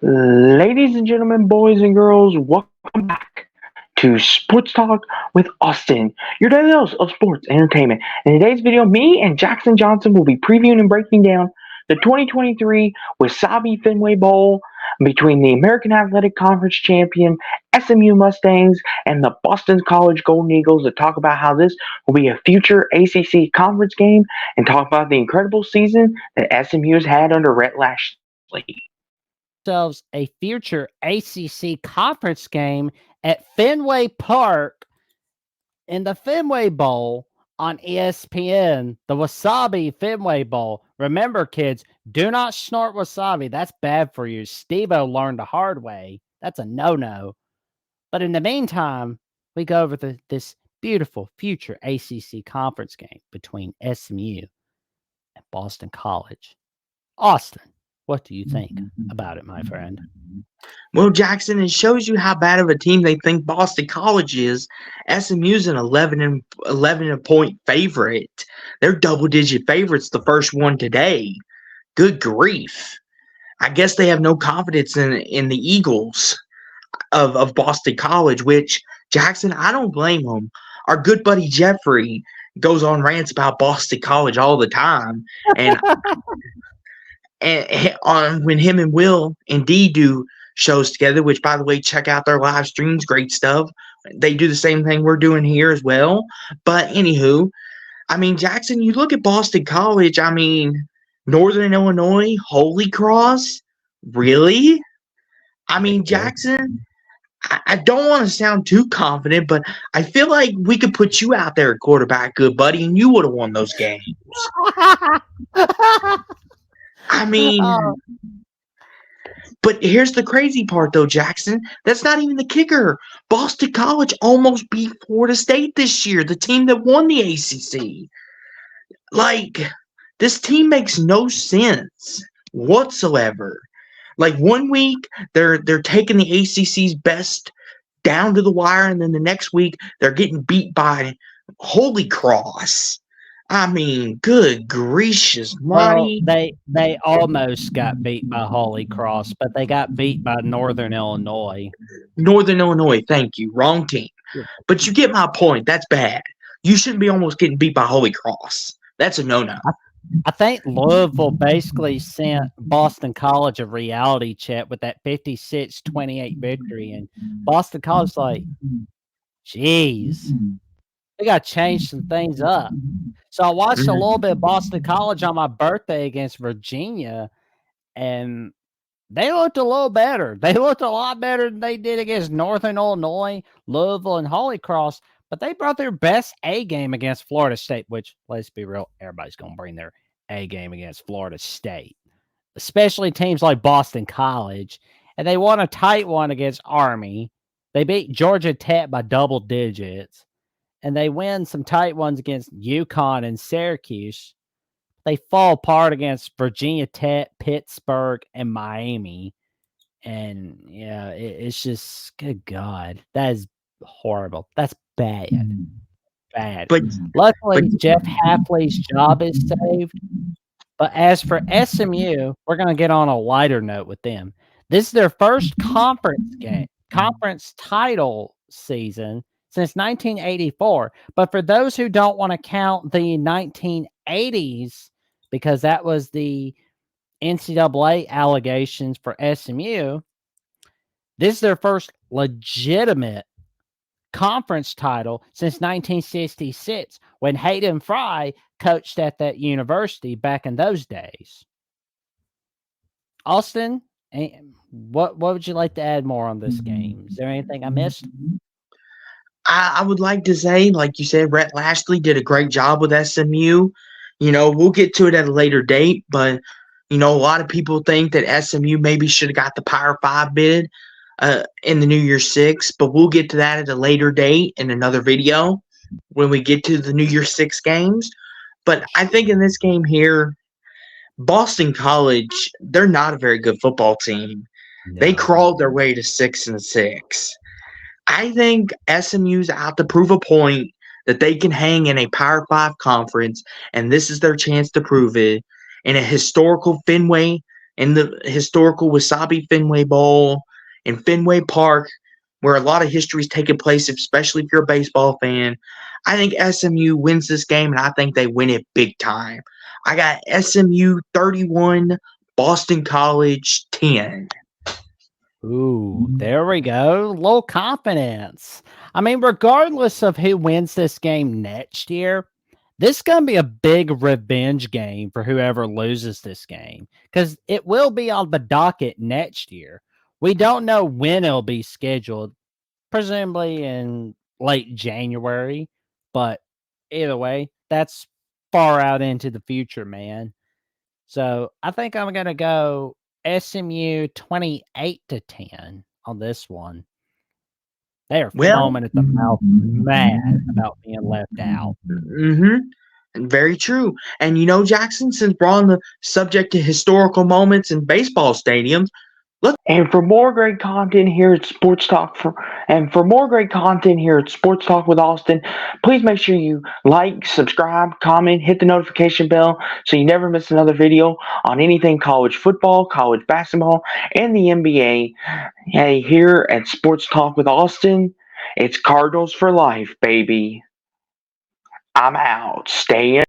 Ladies and gentlemen, boys and girls, welcome back to Sports Talk with Austin, your daily dose of sports entertainment. In today's video, me and Jackson Johnson will be previewing and breaking down the 2023 Wasabi Fenway Bowl between the American Athletic Conference champion SMU Mustangs and the Boston College Golden Eagles to talk about how this will be a future ACC conference game and talk about the incredible season that SMU has had under Rhett Lashley. Ourselves a future ACC conference game at Fenway Park in the Fenway Bowl on ESPN, the Wasabi Fenway Bowl. Remember, kids, do not snort wasabi. That's bad for you. Steve-O learned the hard way. That's a no-no. But in the meantime, we go over this beautiful future ACC conference game between SMU and Boston College. Austin, what do you think about it, my friend? Well, Jackson, it shows you how bad of a team they think Boston College is. SMU's an 11 point favorite. They're double-digit favorites, the first one today. Good grief. I guess they have no confidence in the Eagles of Boston College, which, Jackson, I don't blame them. Our good buddy Jeffrey goes on rants about Boston College all the time. And on when him and Will and Dee do shows together, which, by the way, check out their live streams, great stuff. They do the same thing we're doing here as well. But anywho, I mean, Jackson, you look at Boston College, I mean, Northern Illinois, Holy Cross, really? I mean, Jackson, I don't want to sound too confident, but I feel like we could put you out there at quarterback, good buddy, and you would have won those games. I mean, but here's the crazy part, though, Jackson. That's not even the kicker. Boston College almost beat Florida State this year, the team that won the ACC. Like, this team makes no sense whatsoever. Like, one week, they're taking the ACC's best down to the wire, and then the next week, they're getting beat by Holy Cross. I mean, good gracious, Marty. Well, they almost got beat by Holy Cross, but they got beat by Northern Illinois. Northern Illinois, thank you. Wrong team. Yeah. But you get my point. That's bad. You shouldn't be almost getting beat by Holy Cross. That's a no-no. I think Louisville basically sent Boston College a reality check with that 56-28 victory, and Boston College's like, geez, we got to change some things up. So I watched a little bit of Boston College on my birthday against Virginia, and they looked a little better. They looked a lot better than they did against Northern Illinois, Louisville, and Holy Cross, but they brought their best A game against Florida State, which, let's be real, everybody's going to bring their A game against Florida State, especially teams like Boston College, and they won a tight one against Army. They beat Georgia Tech by double digits. And they win some tight ones against UConn and Syracuse. They fall apart against Virginia Tech, Pittsburgh, and Miami. And, yeah, it's just, good God. That is horrible. That's bad. Bad. But luckily, Jeff Hafley's job is saved. But as for SMU, we're going to get on a lighter note with them. This is their first conference title season since 1984. But for those who don't want to count the 1980s, because that was the NCAA allegations for SMU, this is their first legitimate conference title since 1966, when Hayden Fry coached at that university back in those days. Austin, what would you like to add more on this game? Is there anything I missed? I would like to say, like you said, Rhett Lashley did a great job with SMU. You know, we'll get to it at a later date, but, you know, a lot of people think that SMU maybe should have got the Power 5 bid in the New Year's Six, but we'll get to that at a later date in another video when we get to the New Year's Six games. But I think in this game here, Boston College, they're not a very good football team. No. They crawled their way to 6-6. I think SMU's out to prove a point that they can hang in a Power 5 conference, and this is their chance to prove it in a historical Fenway in the historical Wasabi Fenway Bowl in Fenway Park, where a lot of history is taking place, especially if you're a baseball fan. I think SMU wins this game, and I think they win it big time. I got SMU 31, Boston College 10. Ooh, there we go. Low confidence. I mean, regardless of who wins this game next year, this is going to be a big revenge game for whoever loses this game because it will be on the docket next year. We don't know when it'll be scheduled, presumably in late January, but either way, that's far out into the future, man. So I think I'm going to go SMU 28-10 on this one. They are Well, foaming at the mouth, mad about being left out. very true. And Jackson, since we're on the subject to historical moments in baseball stadiums, and for more great content here at Sports Talk with Austin, please make sure you like, subscribe, comment, hit the notification bell so you never miss another video on anything college football, college basketball, and the NBA. Hey, here at Sports Talk with Austin, it's Cardinals for life, baby. I'm out. Stay in.